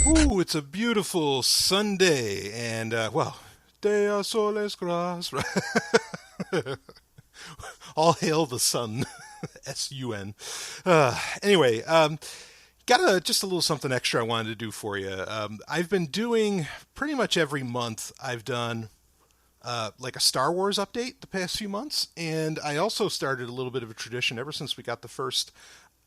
Ooh, it's a beautiful Sunday, and well, Dea soles gras. All hail the sun, S-U-N. Anyway, got just a little something extra I wanted to do for you. I've been doing pretty much every month. I've done like a Star Wars update the past few months, and I also started a little bit of a tradition ever since we got the first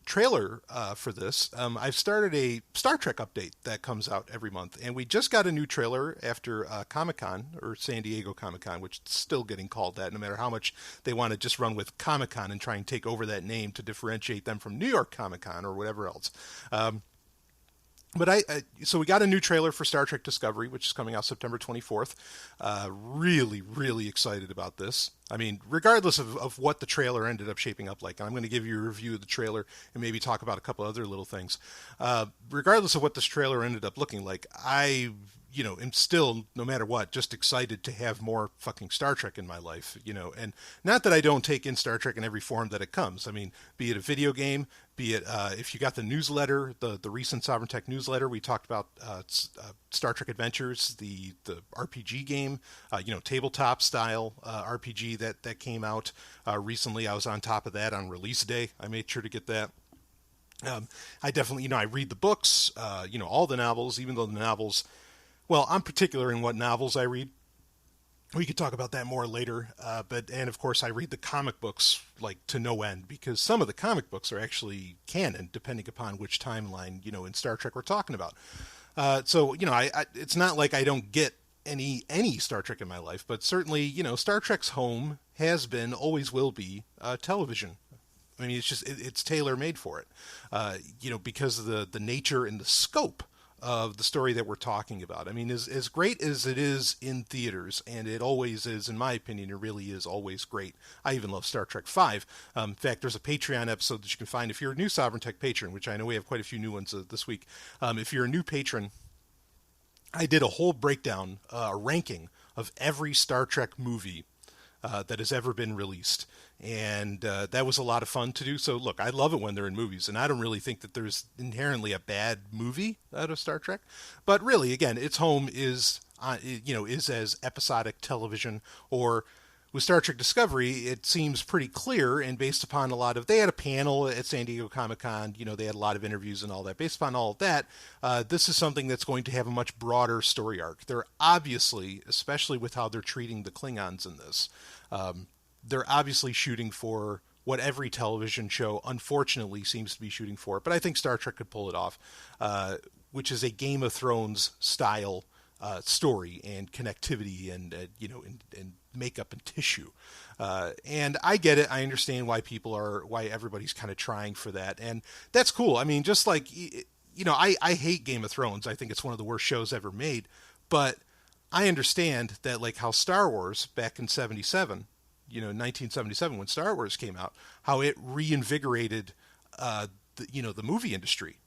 trailer for this. I've started a Star Trek update that comes out every month, and we just got a new trailer after Comic Con, or San Diego Comic Con, which is still getting called that, no matter how much they want to just run with Comic Con and try and take over that name to differentiate them from New York Comic Con or whatever else. But so we got a new trailer for Star Trek Discovery, which is coming out September 24th. Really, really excited about this. I mean, regardless of what the trailer ended up shaping up like, and I'm going to give you a review of the trailer and maybe talk about a couple other little things. Regardless of what this trailer ended up looking like, am still, no matter what, just excited to have more fucking Star Trek in my life, and not that I don't take in Star Trek in every form that it comes. I mean, be it a video game, be it if you got the newsletter, the recent Sovereign Tech newsletter, we talked about Star Trek Adventures, the RPG game, tabletop style RPG that came out recently. I was on top of that on release day. I made sure to get that. I definitely, I read the books, all the novels, even though the novels, well, I'm particular in what novels I read. We could talk about that more later, and of course I read the comic books like to no end, because some of the comic books are actually canon, depending upon which timeline in Star Trek we're talking about. So it's not like I don't get any Star Trek in my life, but certainly Star Trek's home has been, always will be, television. I mean, it's tailor made for it, because of the nature and the scope of the story that we're talking about. I mean, as great as it is in theaters, and it always is, in my opinion, it really is always great. I even love Star Trek V. In fact, there's a Patreon episode that you can find if you're a new Sovereign Tech patron, which I know we have quite a few new ones this week. If you're a new patron, I did a whole breakdown, a ranking of every Star Trek movie that has ever been released. And that was a lot of fun to do. So look, I love it when they're in movies, and I don't really think that there's inherently a bad movie out of Star Trek. But really, again, its home is as episodic television. Or with Star Trek Discovery, it seems pretty clear, and based upon a lot of, they had a panel at San Diego Comic Con, they had a lot of interviews and all that. Based upon all of that, this is something that's going to have a much broader story arc. They're obviously, especially with how they're treating the Klingons in this, they're obviously shooting for what every television show, unfortunately, seems to be shooting for. But I think Star Trek could pull it off, which is a Game of Thrones style story and connectivity and and makeup and tissue. And I get it. I understand why everybody's kind of trying for that, and that's cool. I mean, just like I hate Game of Thrones. I think it's one of the worst shows ever made. But I understand that, like how Star Wars back in 1977, when Star Wars came out, how it reinvigorated the movie industry.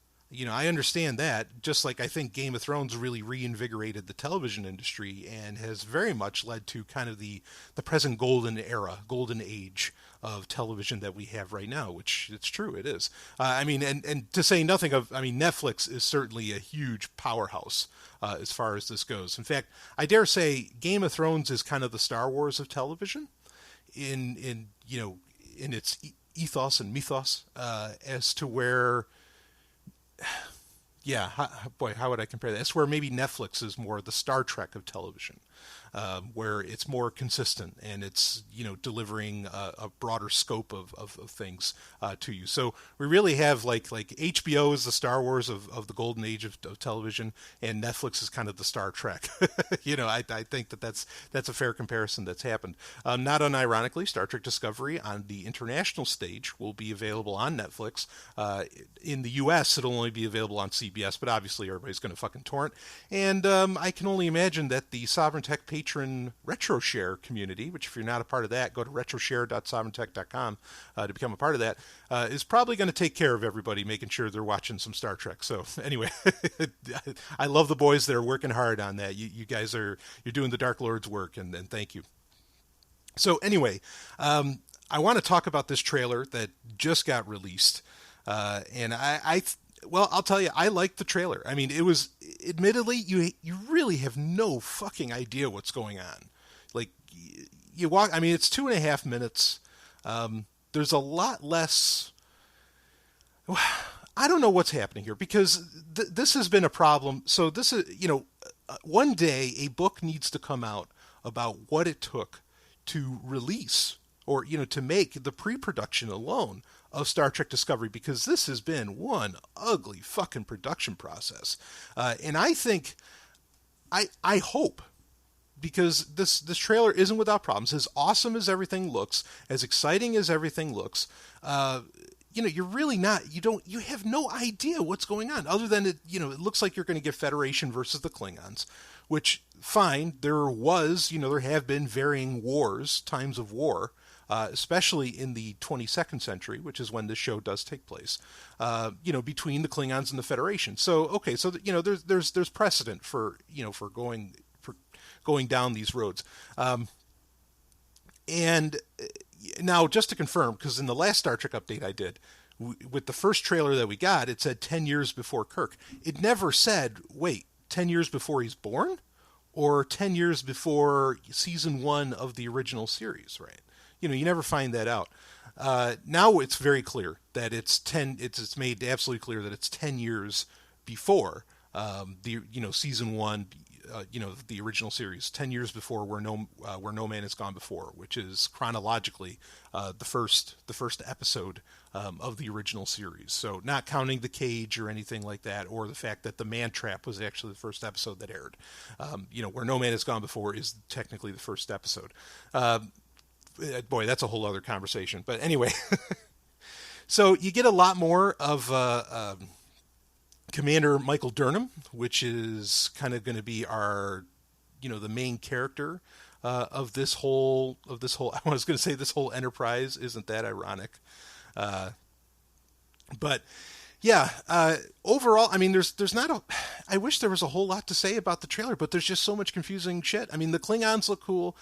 I understand that, just like I think Game of Thrones really reinvigorated the television industry and has very much led to kind of the present golden age of television that we have right now, which it's true, it is. I mean, and to say nothing of, I mean, Netflix is certainly a huge powerhouse as far as this goes. In fact, I dare say Game of Thrones is kind of the Star Wars of television in its ethos and mythos, as to where, yeah, how would I compare that? It's where maybe Netflix is more the Star Trek of television, where it's more consistent and it's delivering a broader scope of things to you. So we really have like HBO is the Star Wars of the golden age of television, and Netflix is kind of the Star Trek. I think that's a fair comparison that's happened. Not unironically, Star Trek Discovery on the international stage will be available on Netflix. In the U.S., it'll only be available on CBS, but obviously everybody's going to fucking torrent. And I can only imagine that the Sovereign Tech patron RetroShare community, which if you're not a part of that, go to retroshare.sovereigntech.com to become a part of that, is probably going to take care of everybody, making sure they're watching some Star Trek. So anyway, I love the boys that are working hard on that. You guys you're doing the Dark Lord's work, and thank you. So anyway, I want to talk about this trailer that just got released. And well, I'll tell you, I liked the trailer. I mean, it admittedly, you really have no fucking idea what's going on. Like, you walk. I mean, it's 2.5 minutes. There's a lot less. I don't know what's happening here because this has been a problem. So this is, one day a book needs to come out about what it took to release or, to make the pre-production alone of Star Trek Discovery, because this has been one ugly fucking production process. And I think, I hope, because this trailer isn't without problems, as awesome as everything looks, as exciting as everything looks, you're really not, you have no idea what's going on other than it looks like you're going to get Federation versus the Klingons, which fine, there have been varying wars, times of war, especially in the 22nd century, which is when this show does take place, between the Klingons and the Federation. So, okay, so, there's precedent for going down these roads. And now, just to confirm, because in the last Star Trek update I did, with the first trailer that we got, it said 10 years before Kirk. It never said, wait, 10 years before he's born? Or 10 years before season 1 of the original series, right? You never find that out. Now it's very clear that it's made absolutely clear that it's 10 years before season 1, the original series, 10 years before where no man has gone before, which is chronologically the first episode of the original series. So not counting the cage or anything like that, or the fact that the man trap was actually the first episode that aired. Where no man has gone before is technically the first episode. Boy, that's a whole other conversation. But anyway, so you get a lot more of Commander Michael Burnham, which is kind of going to be our, the main character of this whole. I was going to say this whole Enterprise. Isn't that ironic? But yeah, overall, I mean, there's not I wish there was a whole lot to say about the trailer, but there's just so much confusing shit. I mean, the Klingons look cool.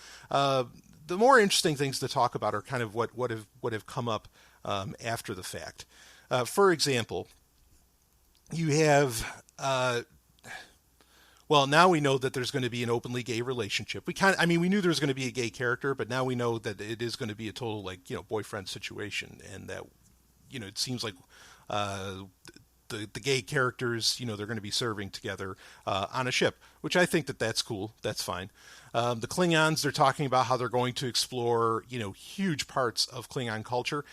The more interesting things to talk about are kind of what have come up after the fact. For example, you have now we know that there's going to be an openly gay relationship. We knew there was going to be a gay character, but now we know that it is going to be a total boyfriend situation, and that it seems like the gay characters, they're going to be serving together on a ship, which I think that's cool. That's fine. The Klingons, they're talking about how they're going to explore, huge parts of Klingon culture.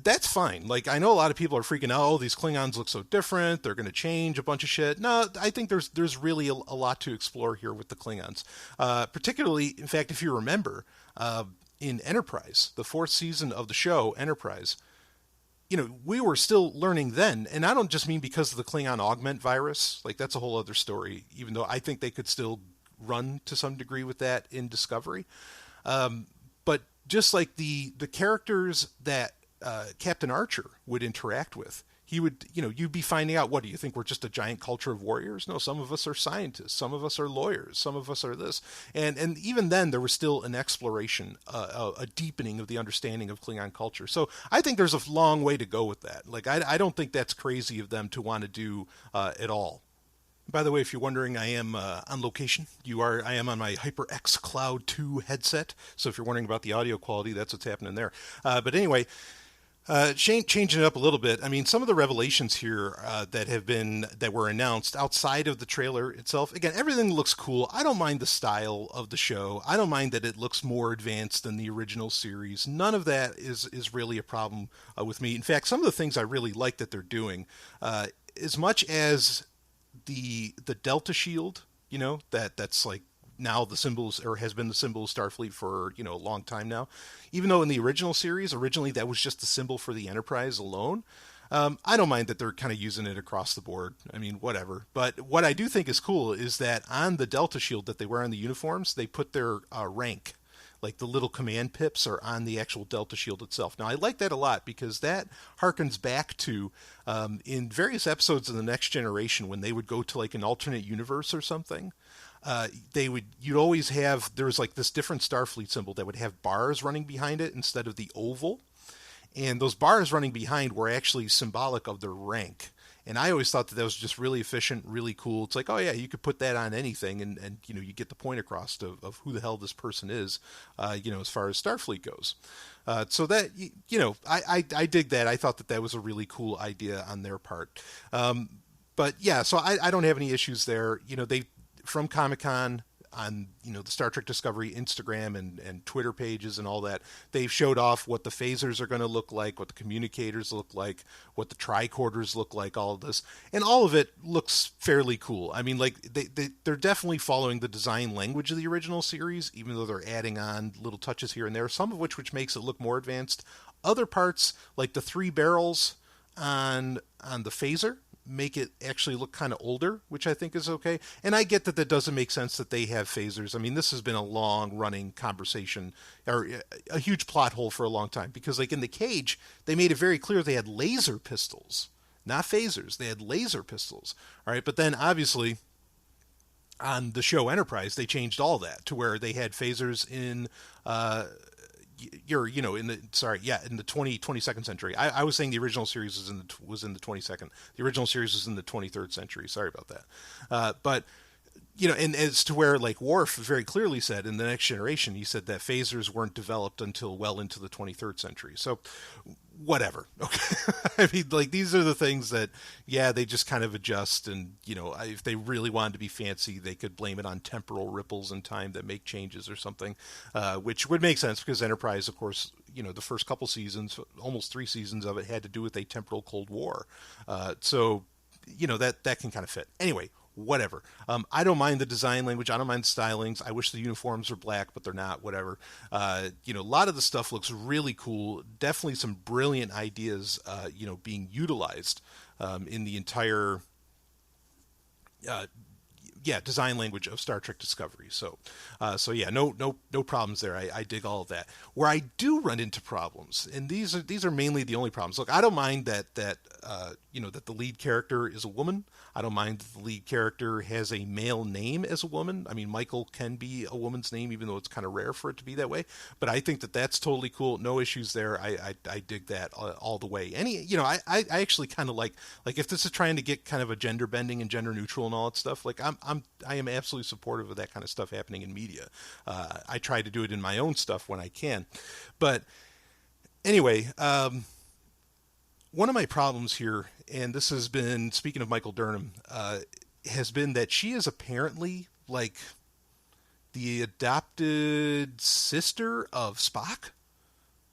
That's fine. Like, I know a lot of people are freaking out, oh, these Klingons look so different, they're going to change a bunch of shit. No, I think there's really a lot to explore here with the Klingons. Particularly, in fact, if you remember, in Enterprise, the 4th season of the show, Enterprise, we were still learning then, and I don't just mean because of the Klingon augment virus, like that's a whole other story, even though I think they could still run to some degree with that in Discovery. But just like the characters that Captain Archer would interact with, he would, you'd be finding out, what do you think, we're just a giant culture of warriors? No, some of us are scientists, some of us are lawyers, some of us are this. And even then there was still an exploration, a deepening of the understanding of Klingon culture. So I think there's a long way to go with that. Like, I don't think that's crazy of them to want to do at all. By the way, if you're wondering, I am on location. I am on my HyperX Cloud 2 headset. So if you're wondering about the audio quality, that's what's happening there. But anyway, changing it up a little bit. I mean, some of the revelations here that were announced outside of the trailer itself. Again, everything looks cool. I don't mind the style of the show. I don't mind that it looks more advanced than the original series. None of that is really a problem with me. In fact, some of the things I really like that they're doing, as much as the Delta Shield, that's like now the symbols, or has been the symbol of Starfleet for a long time now, even though in the original series originally that was just the symbol for the Enterprise alone. I don't mind that they're kind of using it across the board. I mean, whatever. But what I do think is cool is that on the Delta Shield that they wear on the uniforms, they put their rank. Like the little command pips are on the actual Delta Shield itself. Now, I like that a lot because that harkens back to in various episodes of The Next Generation when they would go to like an alternate universe or something. You'd always have, there was like this different Starfleet symbol that would have bars running behind it instead of the oval. And those bars running behind were actually symbolic of their rank. And I always thought that that was just really efficient, really cool. It's like, oh yeah, you could put that on anything, and you know, you get the point across of who the hell this person is, you know, as far as Starfleet goes. So that, you know, I dig that. I thought that that was a really cool idea on their part. But yeah, so I don't have any issues there. You know, they from Comic-Con on, you know, the Star Trek Discovery Instagram and Twitter pages and all that, they've showed off what the phasers are going to look like, what the communicators look like, what the tricorders look like, all of this. And all of it looks fairly cool. I mean, like, they're definitely following the design language of the original series, even though they're adding on little touches here and there, some of which makes it look more advanced. Other parts, like the three barrels on the phaser, make it actually look kind of older, which I think is okay. And I get that that doesn't make sense that they have phasers. I mean, this has been a long running conversation, or a huge plot hole for a long time, because like in the Cage, they made it very clear they had laser pistols, not phasers. They had laser pistols. All right. But then obviously on the show Enterprise, they changed all that to where they had phasers in, you know, in the, sorry, yeah, in the 22nd century. I was saying the original series was in the 22nd. The original series was in the 23rd century. Sorry about that. But you know, and as to where like Worf very clearly said in The Next Generation, he said that phasers weren't developed until well into the 23rd century. So whatever. Okay. I mean, like, these are the things that, yeah, they just kind of adjust. And, you know, if they really wanted to be fancy, they could blame it on temporal ripples in time that make changes or something, which would make sense because Enterprise, of course, you know, the first couple seasons, almost 3 seasons of it had to do with a temporal Cold War. So, you know, that can kind of fit. Anyway, whatever. I don't mind the design language. I don't mind the stylings. I wish the uniforms were black, but they're not. Whatever. You know, a lot of the stuff looks really cool. Definitely some brilliant ideas, you know, being utilized in the entire, design language of Star Trek Discovery. So yeah, no problems there. I dig all of that. Where I do run into problems, and these are mainly the only problems. Look, I don't mind that you know, that the lead character is a woman. I don't mind that the lead character has a male name as a woman. I mean, Michael can be a woman's name, even though it's kind of rare for it to be that way. But I think that that's totally cool. No issues there. I dig that all the way. You know, I actually kind of like if this is trying to get kind of a gender bending and gender neutral and all that stuff. Like I am absolutely supportive of that kind of stuff happening in media. I try to do it in my own stuff when I can. But anyway, one of my problems here, and this has been, speaking of Michael Burnham, has been that she is apparently like the adopted sister of Spock.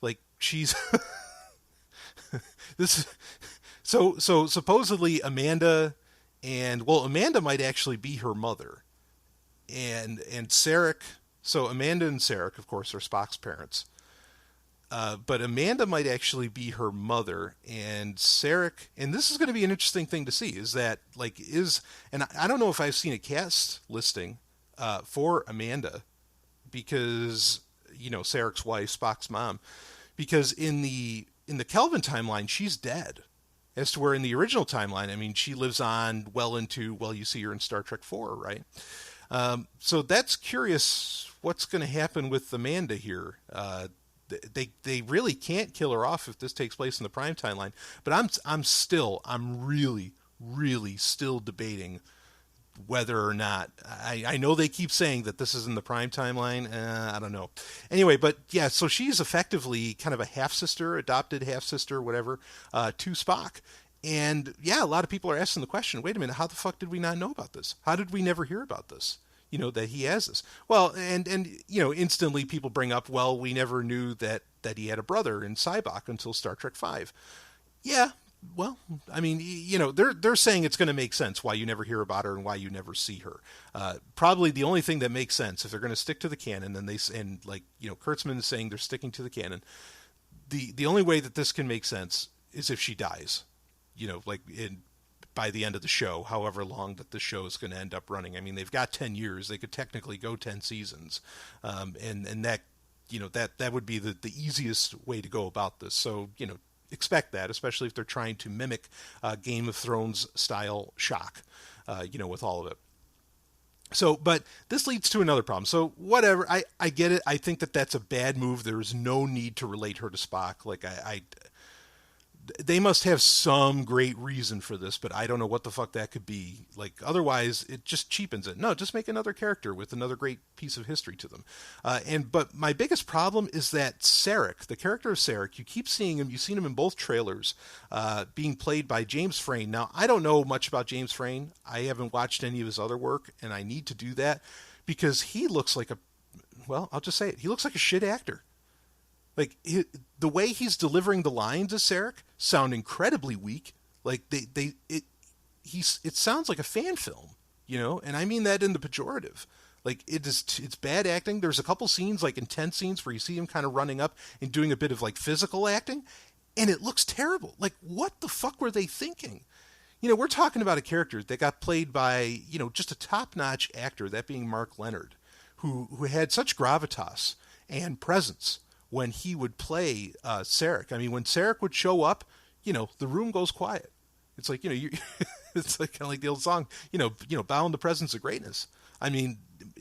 Like, she's this. So supposedly Amanda Amanda might actually be her mother, and Sarek. So Amanda and Sarek, of course, are Spock's parents. But Amanda might actually be her mother, and Sarek, and this is going to be an interesting thing to see, is that, like, and I don't know if I've seen a cast listing for Amanda, because, you know, Sarek's wife, Spock's mom, because in the Kelvin timeline, she's dead. As to where in the original timeline, I mean, she lives on well into, well, you see her in Star Trek 4, right? So that's curious what's going to happen with Amanda here. They really can't kill her off if this takes place in the prime timeline. But I'm really still debating whether or not. I know they keep saying that this is in the prime timeline. I don't know. Anyway, but yeah, so she's effectively kind of a half-sister, adopted half-sister, whatever, to Spock. And yeah, a lot of people are asking the question, wait a minute, how the fuck did we not know about this? How did we never hear about this? You know, that he has this. Well, and you know, instantly people bring up, well, we never knew that he had a brother in Sybok until Star Trek V. Yeah, well, I mean, you know, they're saying it's going to make sense why you never hear about her and why you never see her. Probably the only thing that makes sense, if they're going to stick to the canon, and like, you know, Kurtzman is saying they're sticking to the canon, the only way that this can make sense is if she dies. You know, like by the end of the show, however long that the show is going to end up running. I mean, they've got 10 years. They could technically go 10 seasons. And that, you know, that would be the easiest way to go about this. So, you know, expect that, especially if they're trying to mimic Game of Thrones style shock, you know, with all of it. So, but this leads to another problem. So whatever, I get it. I think that that's a bad move. There is no need to relate her to Spock. Like They must have some great reason for this, but I don't know what the fuck that could be. Like, otherwise, it just cheapens it. No, just make another character with another great piece of history to them. But my biggest problem is that Sarek, the character of Sarek, you keep seeing him. You've seen him in both trailers, being played by James Frain. Now, I don't know much about James Frain. I haven't watched any of his other work, and I need to do that because he looks like I'll just say it. He looks like a shit actor. Like the way he's delivering the lines as Sarek sound incredibly weak. Like it sounds like a fan film, and I mean that in the pejorative. Like it's bad acting. There's a couple scenes, like intense scenes, where you see him kind of running up and doing a bit of like physical acting, and it looks terrible. Like what the fuck were they thinking? We're talking about a character that got played by just a top-notch actor, that being Mark Leonard, who had such gravitas and presence when he would play Sarek. I mean, when Sarek would show up, the room goes quiet. It's like, it's like kind of like the old song, bow in the presence of greatness. I mean,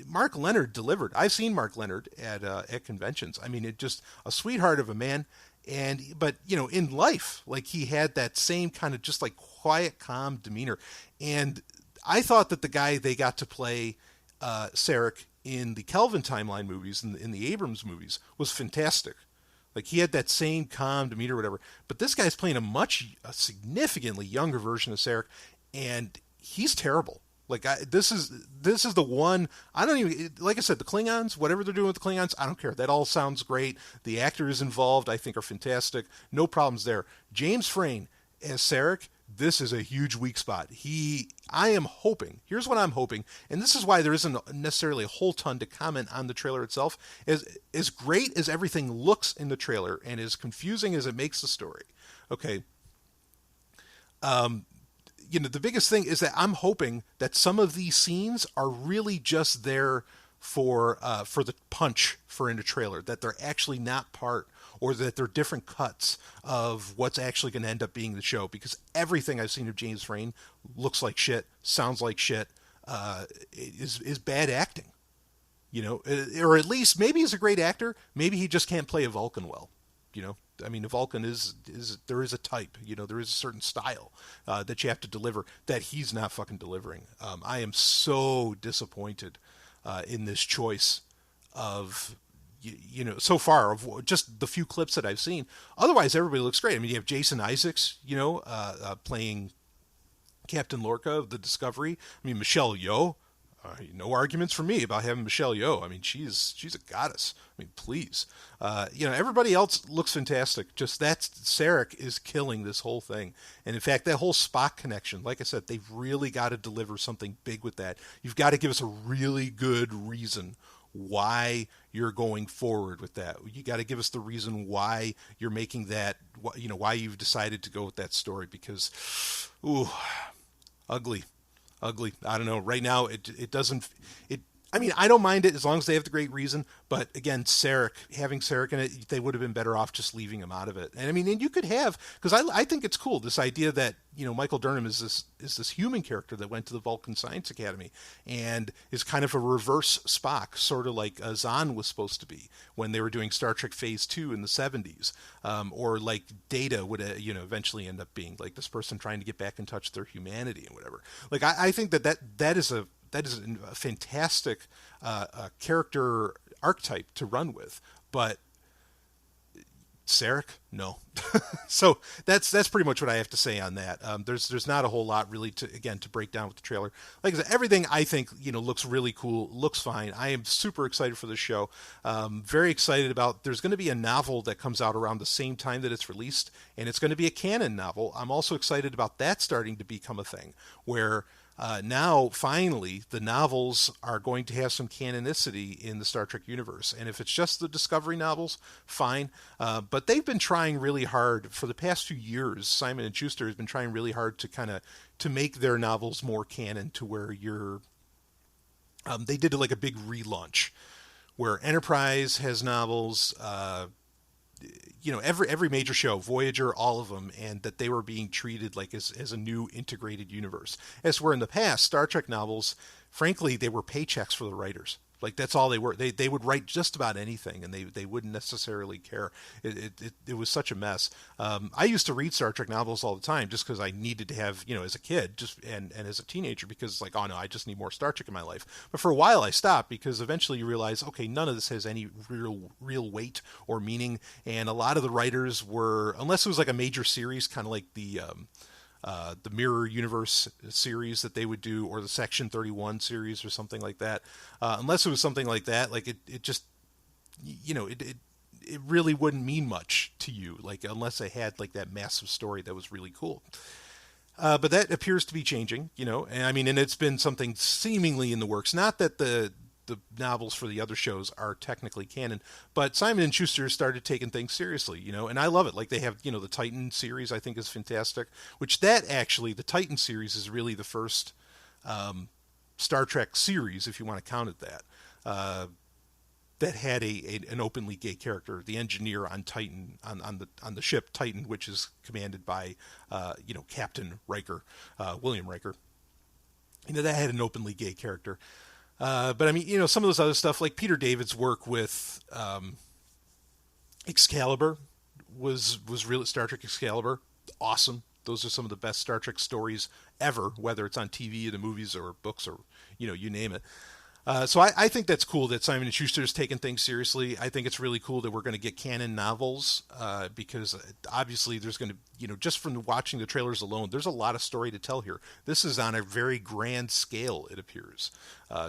Mark Leonard delivered. I've seen Mark Leonard at conventions. I mean, it just a sweetheart of a man. But in life, like he had that same kind of just like quiet, calm demeanor. And I thought that the guy they got to play Sarek in the Kelvin timeline movies, in the Abrams movies, was fantastic. Like he had that same calm demeanor, whatever. But this guy's playing a significantly younger version of Sarek, and he's terrible. Like this is the one. I don't even, like I said, the Klingons, whatever they're doing with the Klingons, I don't care. That all sounds great. The actors involved, I think, are fantastic. No problems there. James Frain as Sarek, this is a huge weak spot. I am hoping, here's what I'm hoping, and this is why there isn't necessarily a whole ton to comment on the trailer itself. As great as everything looks in the trailer and as confusing as it makes the story, okay, the biggest thing is that I'm hoping that some of these scenes are really just there for the punch in a trailer, that they're actually not part, or that they're different cuts of what's actually going to end up being the show, because everything I've seen of James Frain looks like shit, sounds like shit, is bad acting, or at least maybe he's a great actor, maybe he just can't play a Vulcan well, I mean, a Vulcan there is a type, there is a certain style that you have to deliver that he's not fucking delivering. I am so disappointed in this choice of, so far, of just the few clips that I've seen. Otherwise, everybody looks great. I mean, you have Jason Isaacs, playing Captain Lorca of the Discovery. I mean, Michelle Yeoh. No arguments for me about having Michelle Yeoh. I mean, she's a goddess. I mean, please. Everybody else looks fantastic. Just Sarek is killing this whole thing. And in fact, that whole Spock connection, like I said, they've really got to deliver something big with that. You've got to give us a really good reason why you're going forward with that. You got to give us the reason why you're making that, why you've decided to go with that story, because, ugly. I don't know. Right now, it doesn't. I mean, I don't mind it as long as they have the great reason. But again, having Sarek in it, they would have been better off just leaving him out of it. And I mean, and you could have, because I think it's cool, this idea that Michael Burnham is this human character that went to the Vulcan Science Academy and is kind of a reverse Spock, sort of like Zahn was supposed to be when they were doing Star Trek Phase 2 in the 70s, or like Data would eventually end up being like this person trying to get back in touch with their humanity and whatever. Like I think that is a fantastic character archetype to run with, but Sarek, no. So that's pretty much what I have to say on that. There's not a whole lot really to break down with the trailer. Like I said, everything I think looks really cool, looks fine. I am super excited for this show. Very excited about. There's going to be a novel that comes out around the same time that it's released, and it's going to be a canon novel. I'm also excited about that starting to become a thing where. Now, finally, the novels are going to have some canonicity in the Star Trek universe. And if it's just the Discovery novels, fine. But they've been trying really hard for the past few years. Simon & Schuster has been trying really hard to make their novels more canon, to where they did like a big relaunch where Enterprise has novels, every major show, Voyager, all of them, and that they were being treated like as a new integrated universe. As where in the past, Star Trek novels, frankly, they were paychecks for the writers. Like that's all they were. They would write just about anything, and they wouldn't necessarily care. It was such a mess. I used to read Star Trek novels all the time just because I needed to have, as a kid, just and as a teenager, because like, oh no, I just need more Star Trek in my life. But for a while I stopped because eventually you realize, okay, none of this has any real weight or meaning, and a lot of the writers were, unless it was like a major series, kind of like the Mirror Universe series that they would do, or the Section 31 series or something like that. Unless it was something like that, like it just, it really wouldn't mean much to you, like unless they had like that massive story that was really cool. But that appears to be changing, and I mean, and it's been something seemingly in the works. Not that the novels for the other shows are technically canon, but Simon and Schuster started taking things seriously, and I love it. Like they have, the Titan series, I think is fantastic, which that actually, the Titan series is really the first Star Trek series, if you want to count it that had an openly gay character, the engineer on Titan, on the ship Titan, which is commanded by, Captain Riker, William Riker. That had an openly gay character. But I mean, some of those other stuff, like Peter David's work with Excalibur was really, Star Trek Excalibur, awesome. Those are some of the best Star Trek stories ever, whether it's on TV, the movies, or books, or you name it. So I think that's cool that Simon & Schuster is taking things seriously. I think it's really cool that we're going to get canon novels because obviously there's going to, just from watching the trailers alone, there's a lot of story to tell here. This is on a very grand scale, it appears.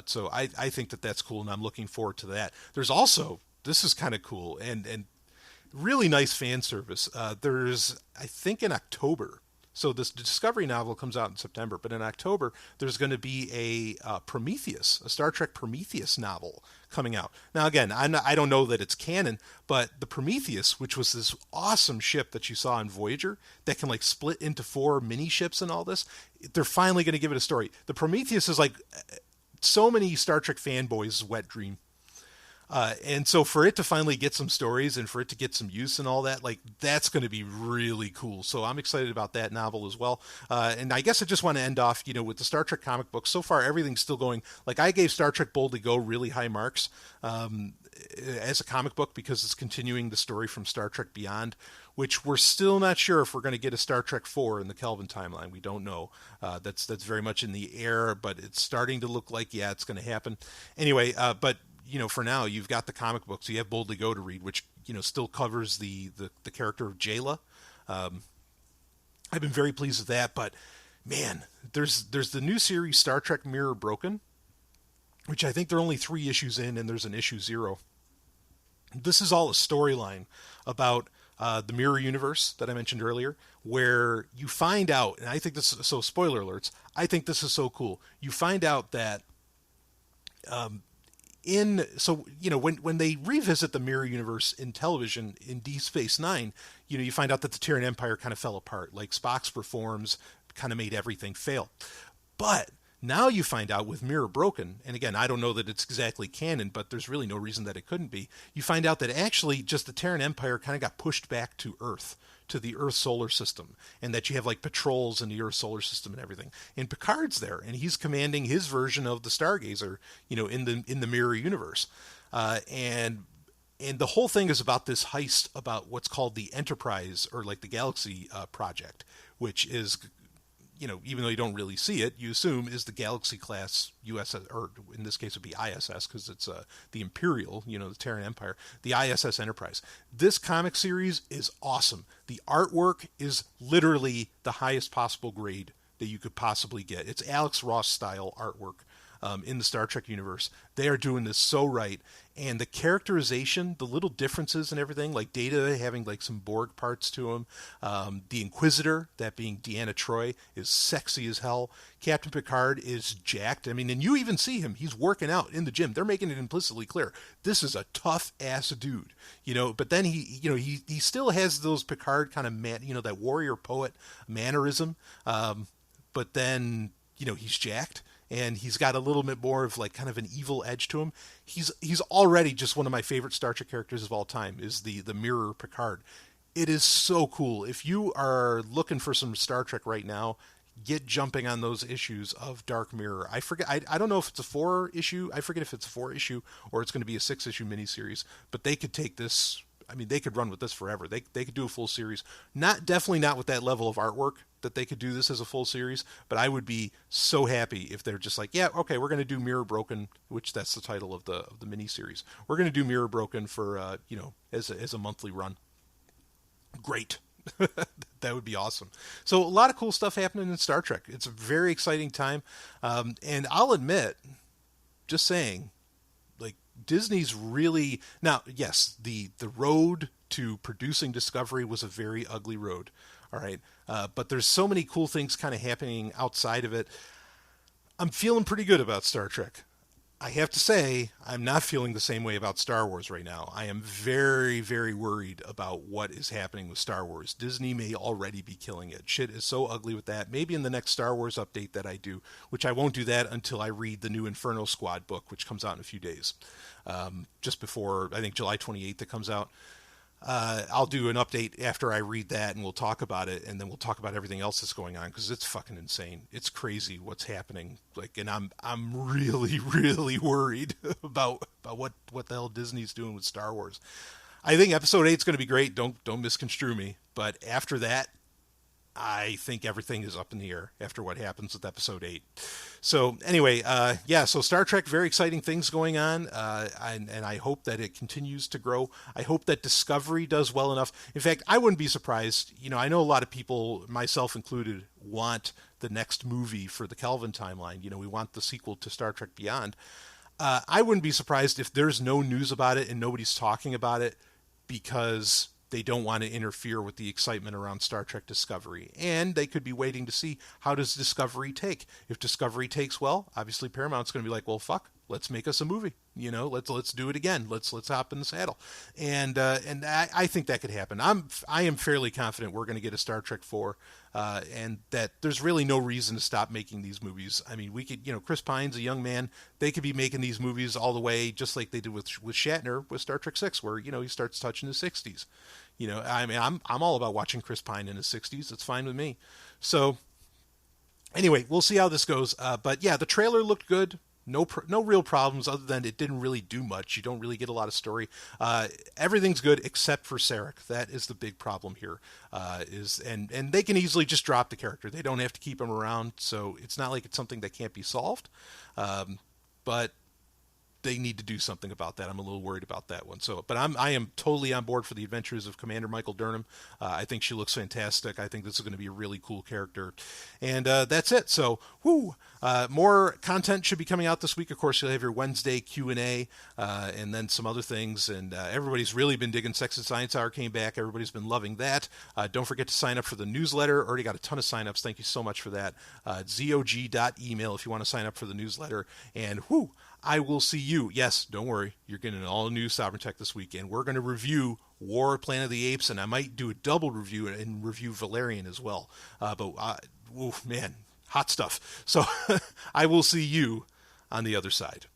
So I think that that's cool, and I'm looking forward to that. There's also, this is kind of cool, and really nice fan service. There's, I think in October, so this Discovery novel comes out in September, but in October there's going to be a Prometheus, a Star Trek Prometheus novel coming out. Now again, I don't know that it's canon, but the Prometheus, which was this awesome ship that you saw in Voyager that can like split into 4 mini ships and all this, they're finally going to give it a story. The Prometheus is like so many Star Trek fanboys' wet dream. And so for it to finally get some stories and for it to get some use and all that, like that's going to be really cool. So I'm excited about that novel as well. And I guess I just want to end off, with the Star Trek comic books. So far, everything's still going. Like I gave Star Trek Boldly Go really high marks as a comic book because it's continuing the story from Star Trek Beyond, which we're still not sure if we're going to get a Star Trek 4 in the Kelvin timeline. We don't know. That's very much in the air, but it's starting to look like, yeah, it's going to happen. Anyway, but for now, you've got the comic books. You have Boldly Go to read, which, still covers the character of Jayla. I've been very pleased with that, but man, there's the new series Star Trek Mirror Broken, which I think there are only 3 issues in, and there's an issue 0. This is all a storyline about the Mirror Universe that I mentioned earlier, where you find out, and I think this is, so spoiler alerts, I think this is so cool. You find out that when they revisit the Mirror Universe in television in Deep Space Nine, you find out that the Terran Empire kind of fell apart. Like Spock's reforms kind of made everything fail. But now you find out with Mirror Broken, and again, I don't know that it's exactly canon, but there's really no reason that it couldn't be. You find out that actually just the Terran Empire kind of got pushed back to Earth, to the Earth solar system, and that you have like patrols in the Earth solar system and everything. And Picard's there, and he's commanding his version of the Stargazer, in the Mirror Universe, and the whole thing is about this heist about what's called the Enterprise, or like the Galaxy Project, which is, even though you don't really see it, you assume is the Galaxy class USS, or in this case it would be ISS because it's the Imperial, the Terran Empire, the ISS Enterprise. This comic series is awesome. The artwork is literally the highest possible grade that you could possibly get. It's Alex Ross style artwork. In the Star Trek universe. They are doing this so right. And the characterization, the little differences and everything, like Data having like some Borg parts to him. The Inquisitor, that being Deanna Troi, is sexy as hell. Captain Picard is jacked. I mean, and you even see him. He's working out in the gym. They're making it implicitly clear. This is a tough ass dude, but then he still has those Picard kind of that warrior poet mannerism. But then, he's jacked. And he's got a little bit more of like kind of an evil edge to him. He's already just one of my favorite Star Trek characters of all time, is the Mirror Picard. It is so cool. If you are looking for some Star Trek right now, get jumping on those issues of Dark Mirror. I forget. I don't know if it's a 4-issue. I forget if it's a 4-issue or it's going to be a 6-issue miniseries. But they could take this. I mean, they could run with this forever. They could do a full series. Definitely not with that level of artwork that they could do this as a full series. But I would be so happy if they're just like, yeah, okay, we're going to do Mirror Broken, which that's the title of the miniseries. We're going to do Mirror Broken for as a monthly run. Great. That would be awesome. So a lot of cool stuff happening in Star Trek. It's a very exciting time. And I'll admit, just saying, like Disney's really now, yes, the road to producing Discovery was a very ugly road. All right. But there's so many cool things kind of happening outside of it. I'm feeling pretty good about Star Trek. I have to say, I'm not feeling the same way about Star Wars right now. I am very, very worried about what is happening with Star Wars. Disney may already be killing it. Shit is so ugly with that. Maybe in the next Star Wars update that I do, which I won't do that until I read the new Inferno Squad book, which comes out in a few days. Just before, I think, July 28th it comes out. I'll do an update after I read that, and we'll talk about it, and then we'll talk about everything else that's going on, because it's fucking insane. It's crazy what's happening. Like, and I'm really, really worried about what the hell Disney's doing with Star Wars. I think Episode 8 is going to be great. Don't misconstrue me. But after that, I think everything is up in the air after what happens with Episode 8. So anyway, so Star Trek, very exciting things going on, and I hope that it continues to grow. I hope that Discovery does well enough. In fact, I wouldn't be surprised. I know a lot of people, myself included, want the next movie for the Kelvin timeline. We want the sequel to Star Trek Beyond. I wouldn't be surprised if there's no news about it and nobody's talking about it because they don't want to interfere with the excitement around Star Trek Discovery. And they could be waiting to see, how does Discovery take? If Discovery takes well, obviously Paramount's going to be like, well, fuck, let's make us a movie. Let's do it again. Let's hop in the saddle. And I think that could happen. I am fairly confident we're going to get a Star Trek 4, and that there's really no reason to stop making these movies. I mean, we could, Chris Pine's a young man. They could be making these movies all the way, just like they did with Shatner with Star Trek 6, where, he starts touching his 60s. I mean, I'm all about watching Chris Pine in his 60s. It's fine with me. So anyway, we'll see how this goes. But yeah, the trailer looked good. No real problems other than it didn't really do much. You don't really get a lot of story. Everything's good except for Sarek. That is the big problem here. And they can easily just drop the character. They don't have to keep him around, so it's not like it's something that can't be solved. But they need to do something about that. I'm a little worried about that one. But I am totally on board for the adventures of Commander Michael Burnham. I think she looks fantastic. I think this is going to be a really cool character. And that's it. So, more content should be coming out this week. Of course, you'll have your Wednesday Q&A, and then some other things. And everybody's really been digging Sex and Science Hour came back. Everybody's been loving that. Don't forget to sign up for the newsletter. Already got a ton of signups. Thank you so much for that. zog.email if you want to sign up for the newsletter. And I will see you. Yes, don't worry. You're getting an all-new Sovereign Tech this weekend. We're going to review War of Planet of the Apes, and I might do a double review and review Valerian as well. Man, hot stuff. So I will see you on the other side.